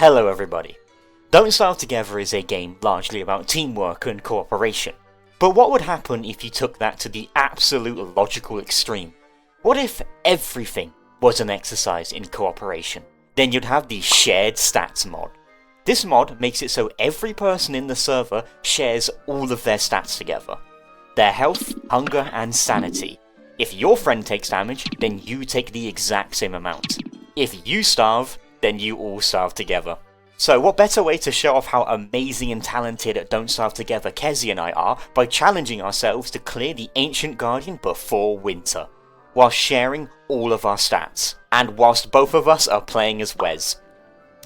Hello everybody. Don't Starve Together is a game largely about teamwork and cooperation. But what would happen if you took that to the absolute logical extreme? What if everything was an exercise in cooperation? Then you'd have the Shared Stats mod. This mod makes it so every person in the server shares all of their stats together. Their health, hunger, and sanity. If your friend takes damage, then you take the exact same amount. If you starve, then you all starve together. So what better way to show off how amazing and talented at Don't Starve Together Kesia and I are by challenging ourselves to clear the Ancient Guardian before winter, while sharing all of our stats, and whilst both of us are playing as Wes.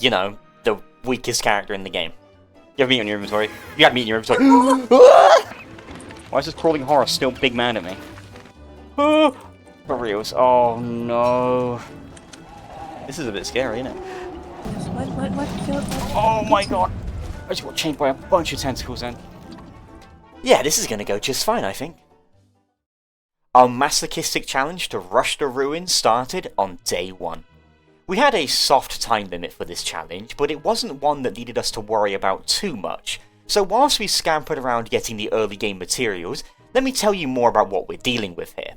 You know, the weakest character in the game. You have meat in your inventory. You got meat in your inventory. Why is this crawling horror still big mad at me? For reals. Oh no. This is a bit scary, isn't it? What? Oh my god! I just got chained by a bunch of tentacles then. Yeah, this is gonna go just fine, I think. Our masochistic challenge to rush the ruins started on day 1. We had a soft time limit for this challenge, but it wasn't one that needed us to worry about too much. So whilst we scampered around getting the early game materials, let me tell you more about what we're dealing with here.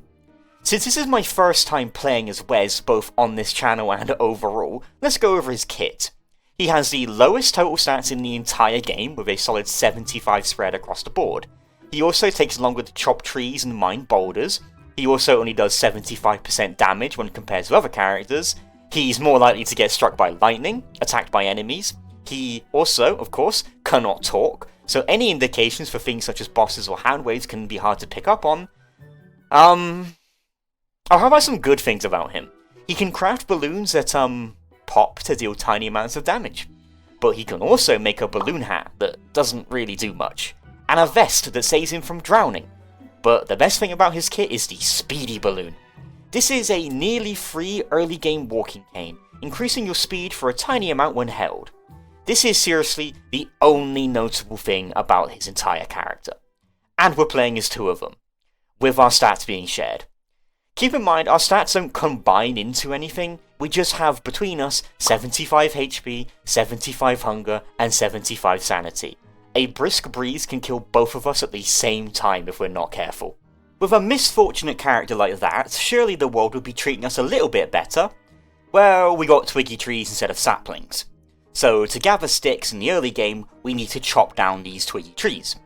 Since this is my first time playing as Wes both on this channel and overall, let's go over his kit. He has the lowest total stats in the entire game with a solid 75 spread across the board. He also takes longer to chop trees and mine boulders. He also only does 75% damage when compared to other characters. He's more likely to get struck by lightning, attacked by enemies. He also, of course, cannot talk, so any indications for things such as bosses or hand waves can be hard to pick up on. Oh, how about some good things about him? He can craft balloons that, pop to deal tiny amounts of damage. But he can also make a balloon hat that doesn't really do much. And a vest that saves him from drowning. But the best thing about his kit is the speedy balloon. This is a nearly free early game walking cane, increasing your speed for a tiny amount when held. This is seriously the only notable thing about his entire character. And we're playing as 2 of them, with our stats being shared. Keep in mind, our stats don't combine into anything, we just have between us 75 HP, 75 hunger, and 75 sanity. A brisk breeze can kill both of us at the same time if we're not careful. With a misfortunate character like that, surely the world would be treating us a little bit better. Well, we got twiggy trees instead of saplings. So to gather sticks in the early game, we need to chop down these twiggy trees.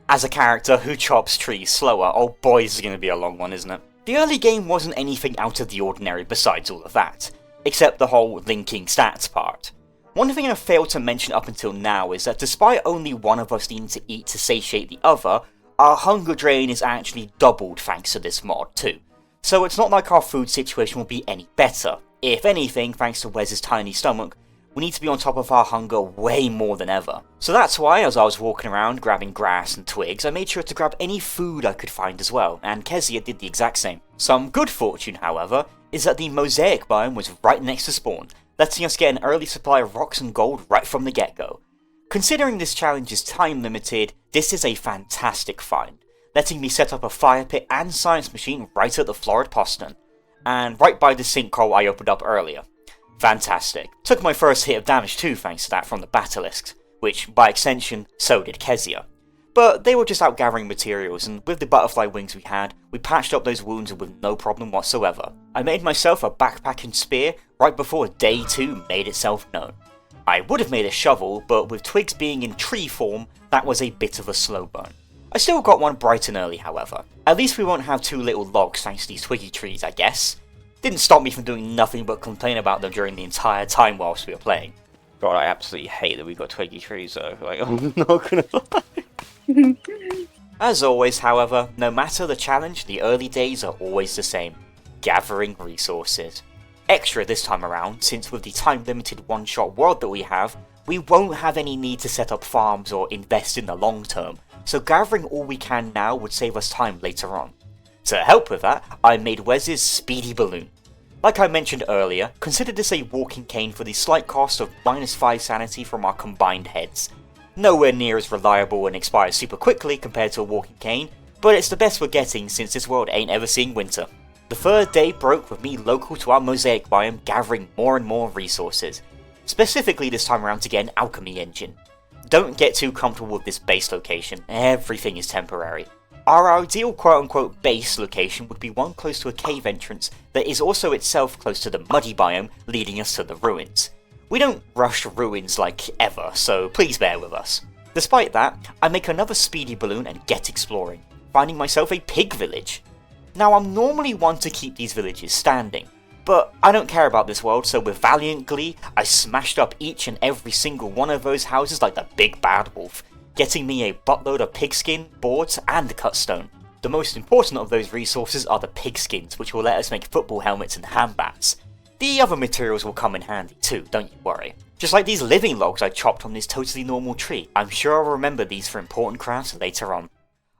As a character who chops trees slower, oh boy, this is going to be a long one, isn't it? The early game wasn't anything out of the ordinary besides all of that, except the whole linking stats part. One thing I've failed to mention up until now is that despite only one of us needing to eat to satiate the other, our hunger drain is actually doubled thanks to this mod too. So it's not like our food situation will be any better. If anything, thanks to Wes's tiny stomach, we need to be on top of our hunger way more than ever. So that's why, as I was walking around grabbing grass and twigs, I made sure to grab any food I could find as well, and Kesia did the exact same. Some good fortune, however, is that the mosaic biome was right next to spawn, letting us get an early supply of rocks and gold right from the get-go. Considering this challenge is time limited, this is a fantastic find, letting me set up a fire pit and science machine right at the florid postern, and right by the sinkhole I opened up earlier. Fantastic. Took my first hit of damage too thanks to that from the basilisks, which by extension so did Kesia. But they were just out gathering materials, and with the butterfly wings we had, we patched up those wounds with no problem whatsoever. I made myself a backpack and spear right before day 2 made itself known. I would have made a shovel, but with twigs being in tree form, that was a bit of a slow burn. I still got one bright and early however. At least we won't have 2 little logs thanks to these twiggy trees, I guess. Didn't stop me from doing nothing but complain about them during the entire time whilst we were playing. God, I absolutely hate that we've got twiggy trees though. Like, I'm not gonna lie. As always, however, no matter the challenge, the early days are always the same. Gathering resources. Extra this time around, since with the time-limited one-shot world that we have, we won't have any need to set up farms or invest in the long term, so gathering all we can now would save us time later on. To help with that, I made Wes's speedy balloon. Like I mentioned earlier, consider this a walking cane for the slight cost of -5 sanity from our combined heads. Nowhere near as reliable and expires super quickly compared to a walking cane, but it's the best we're getting since this world ain't ever seeing winter. The third day broke with me local to our mosaic biome gathering more and more resources. Specifically this time around to get an alchemy engine. Don't get too comfortable with this base location, everything is temporary. Our ideal quote-unquote base location would be one close to a cave entrance that is also itself close to the muddy biome leading us to the ruins. We don't rush ruins like ever, so please bear with us. Despite that, I make another speedy balloon and get exploring, finding myself a pig village. Now I'm normally one to keep these villages standing, but I don't care about this world, so with valiant glee, I smashed up each and every single one of those houses like the big bad wolf, getting me a buttload of pigskin, boards, and cut stone. The most important of those resources are the pigskins, which will let us make football helmets and handbats. The other materials will come in handy too, don't you worry. Just like these living logs I chopped on this totally normal tree, I'm sure I'll remember these for important crafts later on.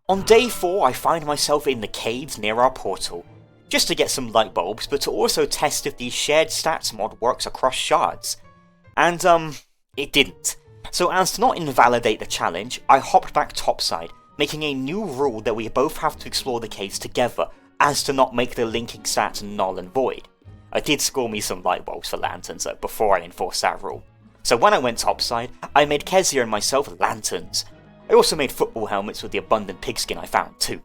On day 4 I find myself in the caves near our portal, just to get some light bulbs, but to also test if the shared stats mod works across shards. And it didn't. So as to not invalidate the challenge, I hopped back topside, making a new rule that we both have to explore the caves together, as to not make the linking stats null and void. I did score me some light bulbs for lanterns though, before I enforced that rule. So when I went topside, I made Kesia and myself lanterns. I also made football helmets with the abundant pigskin I found too.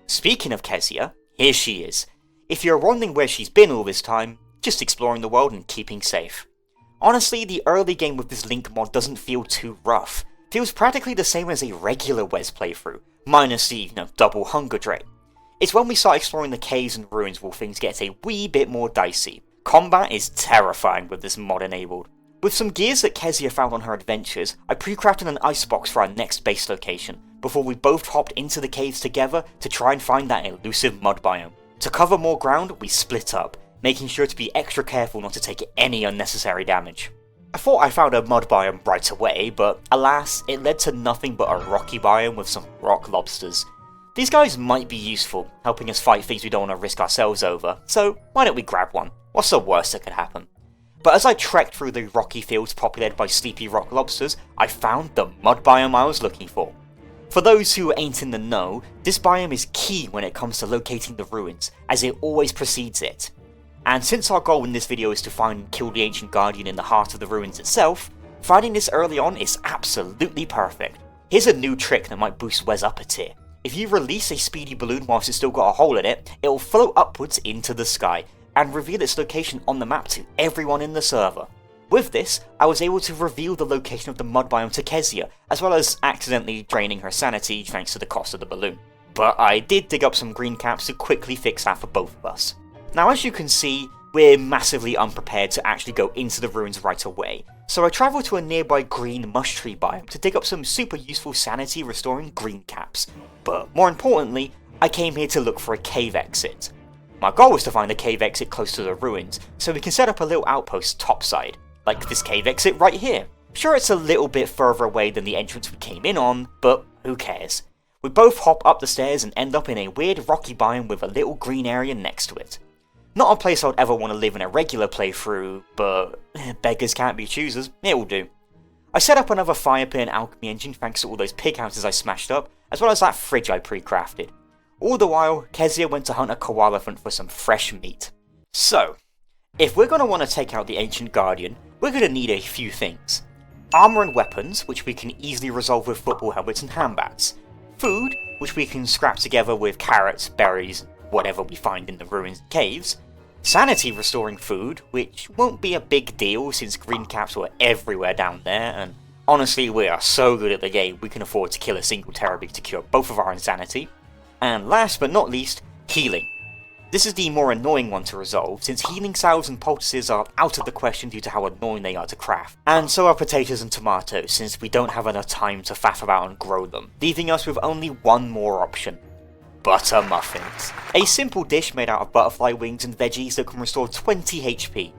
Speaking of Kesia, here she is. If you're wondering where she's been all this time, just exploring the world and keeping safe. Honestly, the early game with this link mod doesn't feel too rough. Feels practically the same as a regular Wes playthrough, minus the, double hunger drain. It's when we start exploring the caves and ruins where things get a wee bit more dicey. Combat is terrifying with this mod enabled. With some gears that Kesia found on her adventures, I pre-crafted an icebox for our next base location, before we both hopped into the caves together to try and find that elusive mud biome. To cover more ground, we split up, making sure to be extra careful not to take any unnecessary damage. I thought I found a mud biome right away, but alas, it led to nothing but a rocky biome with some rock lobsters. These guys might be useful, helping us fight things we don't want to risk ourselves over, so why don't we grab one? What's the worst that could happen? But as I trekked through the rocky fields populated by sleepy rock lobsters, I found the mud biome I was looking for. For those who ain't in the know, this biome is key when it comes to locating the ruins, as it always precedes it. And since our goal in this video is to find and kill the ancient guardian in the heart of the ruins itself, finding this early on is absolutely perfect. Here's a new trick that might boost Wes up a tier. If you release a speedy balloon whilst it's still got a hole in it, it'll float upwards into the sky, and reveal its location on the map to everyone in the server. With this, I was able to reveal the location of the mud biome to Kesia, as well as accidentally draining her sanity thanks to the cost of the balloon. But I did dig up some green caps to quickly fix that for both of us. Now as you can see, we're massively unprepared to actually go into the ruins right away, so I travelled to a nearby green mush tree biome to dig up some super useful sanity restoring green caps. But more importantly, I came here to look for a cave exit. My goal was to find a cave exit close to the ruins, so we can set up a little outpost topside, like this cave exit right here. Sure, it's a little bit further away than the entrance we came in on, but who cares? We both hop up the stairs and end up in a weird rocky biome with a little green area next to it. Not a place I'd ever want to live in a regular playthrough, but beggars can't be choosers, it'll do. I set up another fire pit and alchemy engine thanks to all those pig houses I smashed up, as well as that fridge I pre-crafted. All the while, Kesia went to hunt a koalaphant for some fresh meat. So, if we're going to want to take out the ancient guardian, we're going to need a few things. Armour and weapons, which we can easily resolve with football helmets and handbats. Food, which we can scrap together with carrots, berries, whatever we find in the ruins and caves. Sanity restoring food, which won't be a big deal since green caps were everywhere down there, and honestly we are so good at the game we can afford to kill a single terror beast to cure both of our insanity. And last but not least, healing. This is the more annoying one to resolve, since healing salves and poultices are out of the question due to how annoying they are to craft. And so are potatoes and tomatoes, since we don't have enough time to faff about and grow them, leaving us with only one more option. Butter muffins. A simple dish made out of butterfly wings and veggies that can restore 20 HP.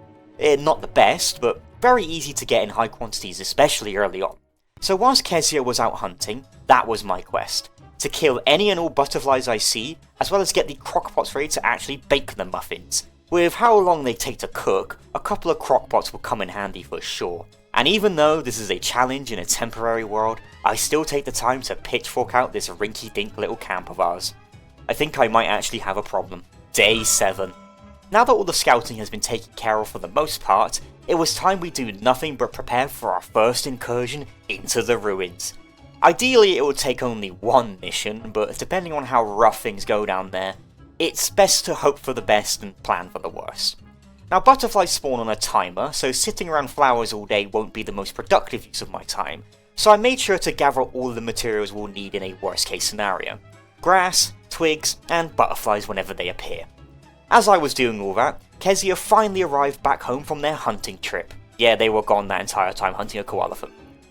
Not the best, but very easy to get in high quantities, especially early on. So whilst Kesia was out hunting, that was my quest. To kill any and all butterflies I see, as well as get the crockpots ready to actually bake the muffins. With how long they take to cook, a couple of crockpots will come in handy for sure. And even though this is a challenge in a temporary world, I still take the time to pitchfork out this rinky-dink little camp of ours. I think I might actually have a problem. Day 7. Now that all the scouting has been taken care of for the most part, it was time we do nothing but prepare for our first incursion into the ruins. Ideally it would take only one mission, but depending on how rough things go down there, it's best to hope for the best and plan for the worst. Now butterflies spawn on a timer, so sitting around flowers all day won't be the most productive use of my time, so I made sure to gather all the materials we'll need in a worst case scenario. Grass, twigs, and butterflies whenever they appear. As I was doing all that, Kesia finally arrived back home from their hunting trip. Yeah, they were gone that entire time hunting a koala.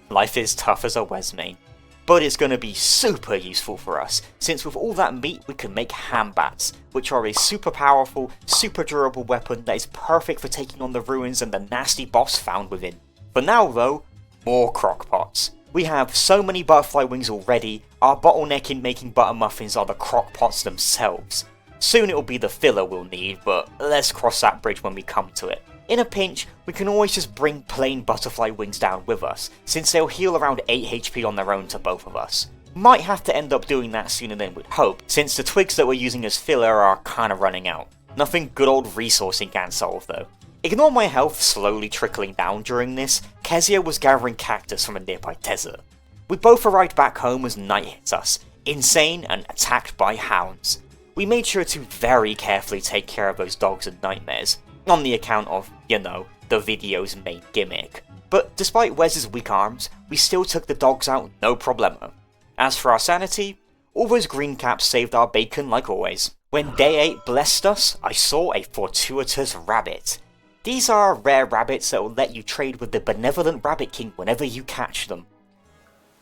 Life is tough as a Wesmain. But it's going to be super useful for us, since with all that meat we can make ham bats, which are a super powerful, super durable weapon that is perfect for taking on the ruins and the nasty boss found within. For now though, more crockpots. We have so many butterfly wings already, our bottleneck in making butter muffins are the crockpots themselves. Soon it'll be the filler we'll need, but let's cross that bridge when we come to it. In a pinch, we can always just bring plain butterfly wings down with us, since they'll heal around 8 HP on their own to both of us. Might have to end up doing that sooner than we'd hope, since the twigs that we're using as filler are kinda running out. Nothing good old resourcing can solve though. Ignore my health slowly trickling down during this, Kesia was gathering cactus from a nearby desert. We both arrived back home as night hits us, insane and attacked by hounds. We made sure to very carefully take care of those dogs and nightmares, on the account of, you know, the video's main gimmick. But despite Wes's weak arms, we still took the dogs out no problemo. As for our sanity, all those green caps saved our bacon like always. When day 8 blessed us, I saw a fortuitous rabbit. These are rare rabbits that will let you trade with the benevolent Rabbit King whenever you catch them.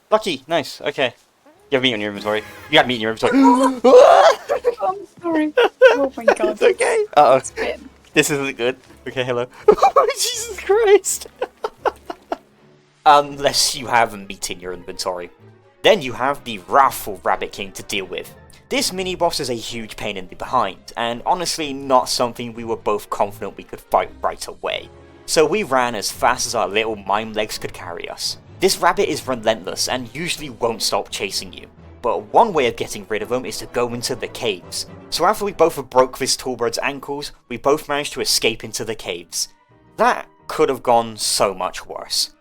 Lucky, nice, okay. You have meat on your inventory. You have meat in your inventory. I'm sorry. Oh my god. It's okay. Uh-oh. This isn't good. Okay, hello. Jesus Christ. Unless you have meat in your inventory. Then you have the wrathful Rabbit King to deal with. This mini-boss is a huge pain in the behind, and honestly not something we were both confident we could fight right away. So we ran as fast as our little mime legs could carry us. This rabbit is relentless and usually won't stop chasing you, but one way of getting rid of him is to go into the caves. So after we both broke this tallbird's ankles, we both managed to escape into the caves. That could have gone so much worse.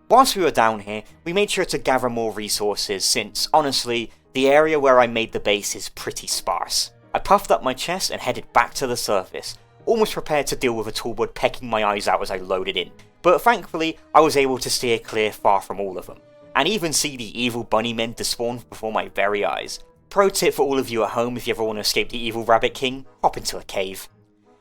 Whilst we were down here, we made sure to gather more resources since, honestly, the area where I made the base is pretty sparse. I puffed up my chest and headed back to the surface, almost prepared to deal with a tallbird pecking my eyes out as I loaded in, but thankfully I was able to steer clear far from all of them, and even see the evil bunny men despawn before my very eyes. Pro tip for all of you at home if you ever want to escape the evil Rabbit King, hop into a cave.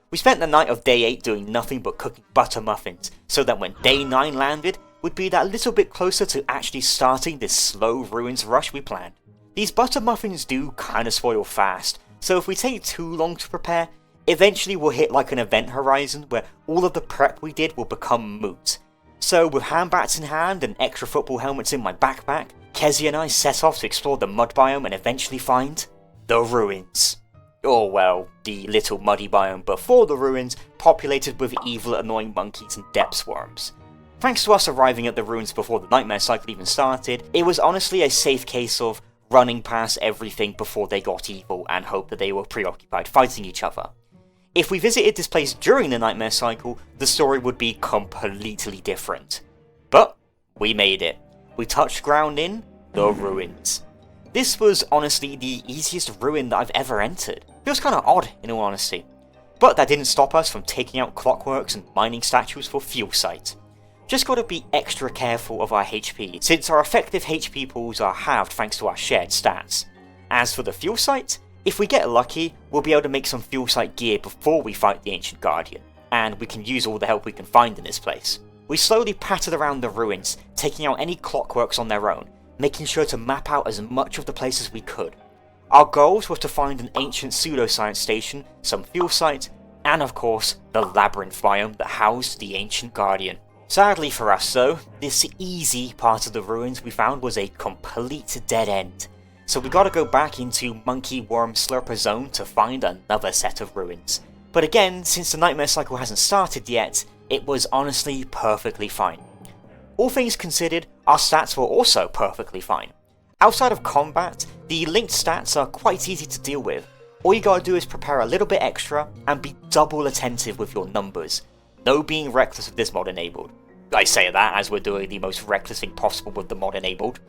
We spent the night of day 8 doing nothing but cooking butter muffins, so that when day 9 landed, we'd be that little bit closer to actually starting this slow ruins rush we planned. These butter muffins do kinda spoil fast, so if we take too long to prepare, eventually we'll hit like an event horizon where all of the prep we did will become moot. So with hand bats in hand and extra football helmets in my backpack, Kesia and I set off to explore the mud biome and eventually find the ruins. Or well, the little muddy biome before the ruins, populated with evil annoying monkeys and depths worms. Thanks to us arriving at the ruins before the nightmare cycle even started, it was honestly a safe case of running past everything before they got evil and hope that they were preoccupied fighting each other. If we visited this place during the nightmare cycle, the story would be completely different. But we made it. We touched ground in the ruins. This was honestly the easiest ruin that I've ever entered. Feels kinda odd in all honesty. But that didn't stop us from taking out clockworks and mining statues for fuel site. Just gotta be extra careful of our HP, since our effective HP pools are halved thanks to our shared stats. As for the fuel site, if we get lucky, we'll be able to make some fuel site gear before we fight the Ancient Guardian, and we can use all the help we can find in this place. We slowly pattered around the ruins, taking out any clockworks on their own, making sure to map out as much of the place as we could. Our goals were to find an ancient pseudoscience station, some fuel site, and of course, the labyrinth biome that housed the Ancient Guardian. Sadly for us though, this easy part of the ruins we found was a complete dead end. So we gotta go back into Monkey Worm Slurper Zone to find another set of ruins. But again, since the nightmare cycle hasn't started yet, it was honestly perfectly fine. All things considered, our stats were also perfectly fine. Outside of combat, the linked stats are quite easy to deal with. All you gotta do is prepare a little bit extra and be double attentive with your numbers. no being reckless with this mod enabled. I say that as we're doing the most reckless thing possible with the mod enabled.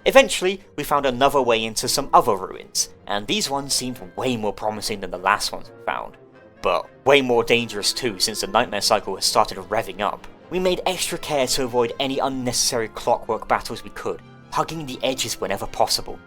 Eventually, we found another way into some other ruins, and these ones seemed way more promising than the last ones we found. But way more dangerous too, since the nightmare cycle has started revving up. We made extra care to avoid any unnecessary clockwork battles we could, hugging the edges whenever possible.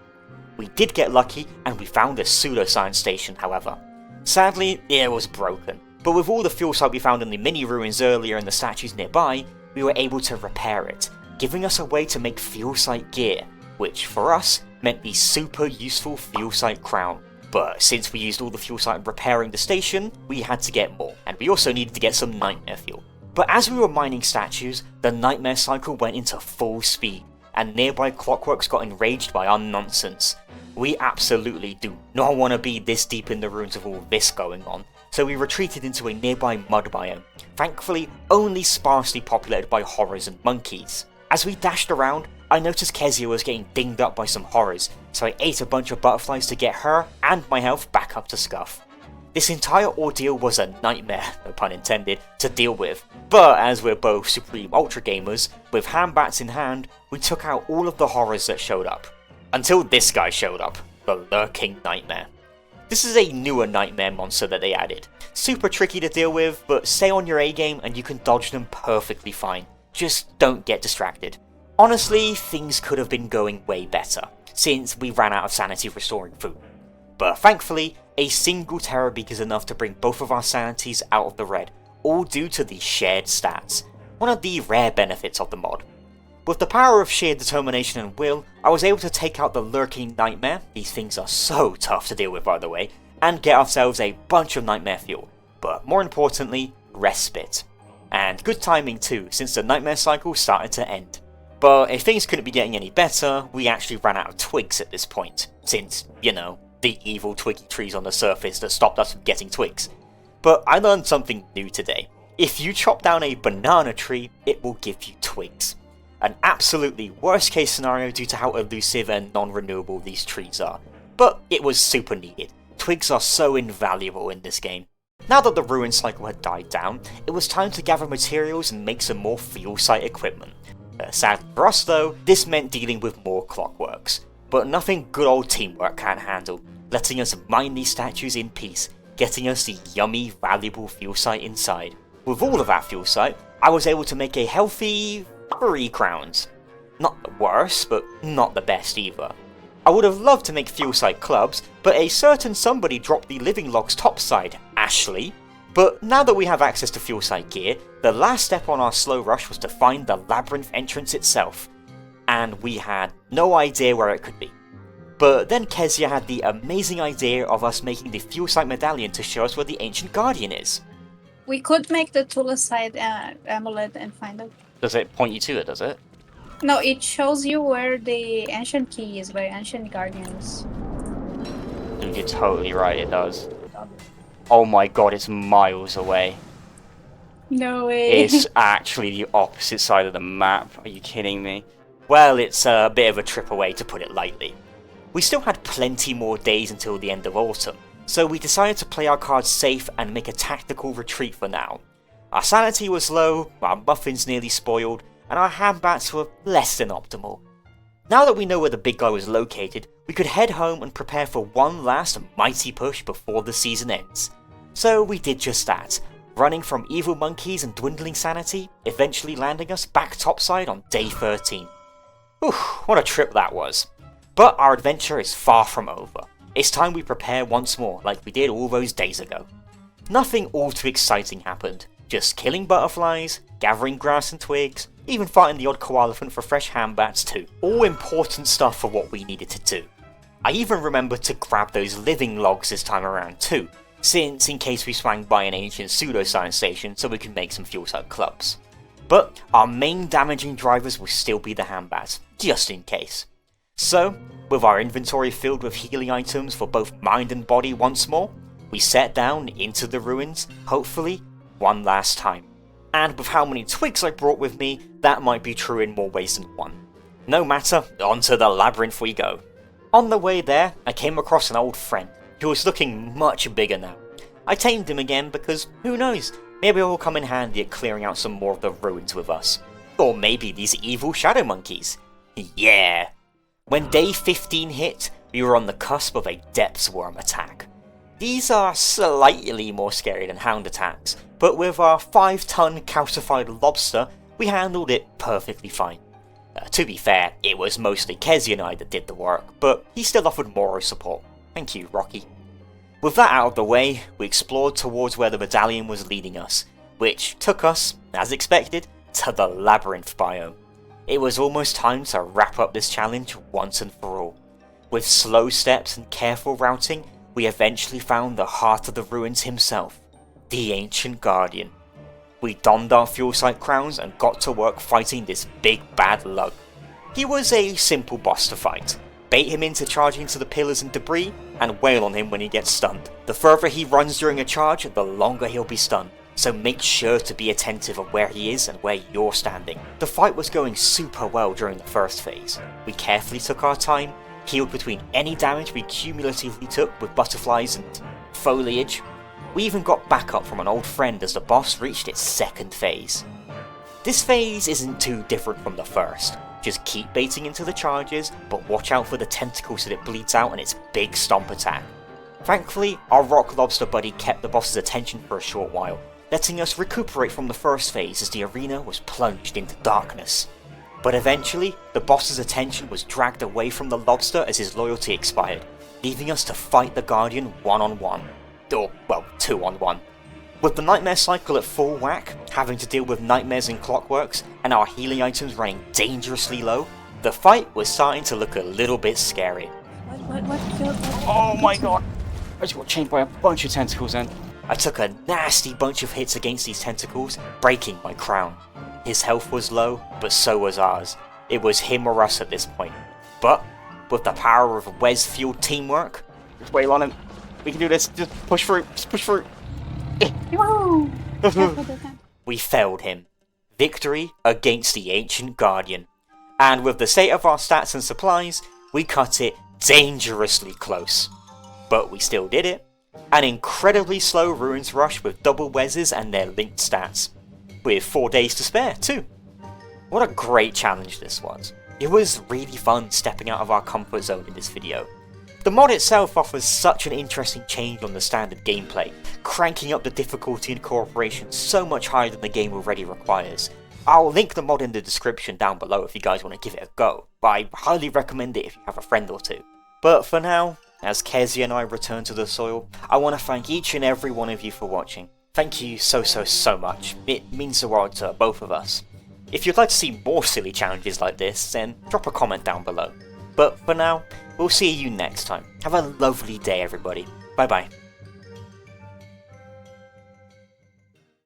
We did get lucky, and we found a pseudoscience station, however. Sadly, it was broken, but with all the fuel site we found in the mini ruins earlier and the statues nearby, we were able to repair it, giving us a way to make fuel site gear, which for us meant the super useful fuel site crown. But since we used all the fuel site repairing the station, we had to get more, and we also needed to get some nightmare fuel. But as we were mining statues, the nightmare cycle went into full speed, and nearby clockworks got enraged by our nonsense. We absolutely do not want to be this deep in the ruins with all this going on, so we retreated into a nearby mud biome, thankfully only sparsely populated by horrors and monkeys. As we dashed around, I noticed Kesia was getting dinged up by some horrors, so I ate a bunch of butterflies to get her and my health back up to scuff. This entire ordeal was a nightmare, no pun intended, to deal with, but as we're both supreme ultra gamers, with handbats in hand, we took out all of the horrors that showed up. Until this guy showed up, the Lurking Nightmare. This is a newer nightmare monster that they added. Super tricky to deal with, but stay on your A game and you can dodge them perfectly fine. Just don't get distracted. Honestly, things could have been going way better, since we ran out of sanity restoring food. But thankfully, a single terror beak is enough to bring both of our sanities out of the red, all due to the shared stats, one of the rare benefits of the mod. With the power of sheer determination and will, I was able to take out the Lurking Nightmare, these things are so tough to deal with by the way, and get ourselves a bunch of nightmare fuel, but more importantly, respite. And good timing too, since the nightmare cycle started to end. But if things couldn't be getting any better, we actually ran out of twigs at this point, since, you know, the evil twiggy trees on the surface that stopped us from getting twigs. But I learned something new today. If you chop down a banana tree, it will give you twigs. An absolutely worst case scenario due to how elusive and non-renewable these trees are. But it was super needed. Twigs are so invaluable in this game. Now that the ruin cycle had died down, it was time to gather materials and make some more fuel site equipment. Sadly for us though, this meant dealing with more clockworks. But nothing good old teamwork can't handle, letting us mine these statues in peace, getting us the yummy, valuable fuel site inside. With all of that fuel site, I was able to make a healthy 3 crowns. Not the worst, but not the best either. I would have loved to make fuel site clubs, but a certain somebody dropped the living logs topside, Ashley. But now that we have access to fuel site gear, the last step on our slow rush was to find the labyrinth entrance itself. And we had no idea where it could be. But then Kesia had the amazing idea of us making the fuel site medallion to show us where the ancient guardian is. We could make the Tulaside amulet and find it. Does it point you to it, does it? No, it shows you where the ancient key is, where ancient guardians. Dude, you're totally right, it does. Oh my god, it's miles away. No way. It's actually the opposite side of the map. Are you kidding me? Well, it's a bit of a trip away to put it lightly. We still had plenty more days until the end of autumn, so we decided to play our cards safe and make a tactical retreat for now. Our sanity was low, our muffins nearly spoiled, and our handbats were less than optimal. Now that we know where the big guy was located, we could head home and prepare for one last mighty push before the season ends. So we did just that, running from evil monkeys and dwindling sanity, eventually landing us back topside on day 13. Whew, what a trip that was. But our adventure is far from over. It's time we prepare once more, like we did all those days ago. Nothing all too exciting happened, just killing butterflies, gathering grass and twigs, even fighting the odd koalaphant for fresh handbats too. All important stuff for what we needed to do. I even remembered to grab those living logs this time around too, since in case we swang by an ancient pseudoscience station so we could make some fuel site clubs. But our main damaging drivers will still be the handbats, just in case. So, with our inventory filled with healing items for both mind and body once more, we set down into the ruins, hopefully, one last time. And with how many twigs I brought with me, that might be true in more ways than one. No matter, onto the labyrinth we go. On the way there, I came across an old friend, who was looking much bigger now. I tamed him again because, who knows, maybe it will come in handy at clearing out some more of the ruins with us. Or maybe these evil shadow monkeys. Yeah! When day 15 hit, we were on the cusp of a depths worm attack. These are slightly more scary than hound attacks, but with our 5-ton calcified lobster, we handled it perfectly fine. To be fair, it was mostly Kesia and I that did the work, but he still offered moral support. Thank you, Rocky. With that out of the way, we explored towards where the medallion was leading us, which took us, as expected, to the labyrinth biome. It was almost time to wrap up this challenge once and for all. With slow steps and careful routing, we eventually found the heart of the ruins himself, the Ancient Guardian. We donned our fuel site crowns and got to work fighting this big bad lug. He was a simple boss to fight. Bait him into charging into the pillars and debris, and wail on him when he gets stunned. The further he runs during a charge, the longer he'll be stunned, so make sure to be attentive of where he is and where you're standing. The fight was going super well during the first phase. We carefully took our time, healed between any damage we cumulatively took with butterflies and foliage. We even got backup from an old friend as the boss reached its second phase. This phase isn't too different from the first. Just keep baiting into the charges, but watch out for the tentacles that it bleeds out and its big stomp attack. Thankfully, our rock lobster buddy kept the boss's attention for a short while, letting us recuperate from the first phase as the arena was plunged into darkness. But eventually, the boss's attention was dragged away from the lobster as his loyalty expired, leaving us to fight the Guardian one-on-one. Or, well, 2-on-1. With the nightmare cycle at full whack, having to deal with nightmares and clockworks, and our healing items running dangerously low, the fight was starting to look a little bit scary. What killed that? Oh my god! I just got chained by a bunch of tentacles then. I took a nasty bunch of hits against these tentacles, breaking my crown. His health was low, but so was ours. It was him or us at this point. But, with the power of Wes-fueled teamwork, Just wail on him. We can do this. Just push through. Just push through. Whoa! Careful this time. we failed him. Victory against the Ancient Guardian. And with the state of our stats and supplies, we cut it dangerously close. But we still did it. An incredibly slow ruins rush with double Weses and their linked stats. With 4 days to spare too. What a great challenge this was. It was really fun stepping out of our comfort zone in this video. The mod itself offers such an interesting change on the standard gameplay, cranking up the difficulty and cooperation so much higher than the game already requires. I'll link the mod in the description down below if you guys want to give it a go, but I highly recommend it if you have a friend or two. But for now, as Kesia and I return to the soil, I want to thank each and every one of you for watching. Thank you so much, it means the world to both of us. If you'd like to see more silly challenges like this, then drop a comment down below. But for now, we'll see you next time. Have a lovely day everybody. Bye bye.